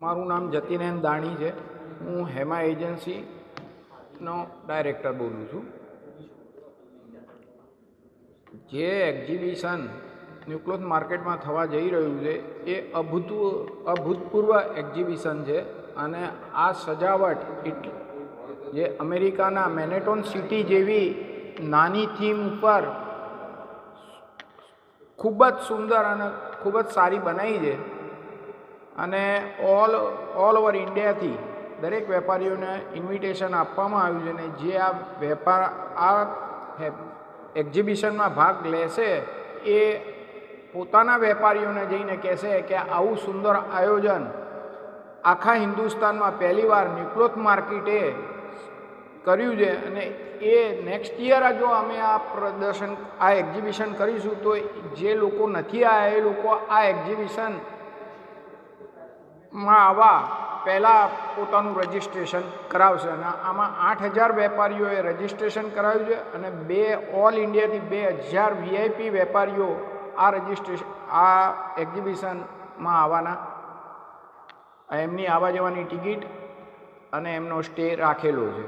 મારું નામ જતીનેન દાણી છે. હું હેમા એજન્સીનો ડાયરેક્ટર બોલું છું. જે એક્ઝિબિશન ન્યુક્લોથ માર્કેટમાં થવા જઈ રહ્યું છે એ અભૂતપૂર્વ એક્ઝિબિશન છે. અને આ સજાવટ જે અમેરિકાના મેનેટોન સિટી જેવી નાની થીમ ઉપર ખૂબ જ સુંદર અને ખૂબ જ સારી બનાવી છે. અને ઓલ ઓવર ઇન્ડિયાથી દરેક વેપારીઓને ઇન્વિટેશન આપવામાં આવ્યું છે. અને જે આ એક્ઝિબિશનમાં ભાગ લેશે એ પોતાના વેપારીઓને જઈને કહેશે કે આવું સુંદર આયોજન આખા હિન્દુસ્તાનમાં પહેલીવાર ન્યુક્લોથ માર્કેટે કર્યું છે. અને એ નેક્સ્ટ યર જો અમે આ એક્ઝિબિશન કરીશું તો જે લોકો નથી આવ્યા એ લોકો આ એક્ઝિબિશનમાં આવવા પહેલાં પોતાનું રજિસ્ટ્રેશન કરાવશે. અને આમાં 8,000 વેપારીઓએ રજિસ્ટ્રેશન કરાવ્યું છે. અને ઓલ ઇન્ડિયાથી 2,000 VIP વેપારીઓ આ એક્ઝિબિશનમાં આવવાના, એમની આવવા જવાની ટિકિટ અને એમનો સ્ટે રાખેલો છે.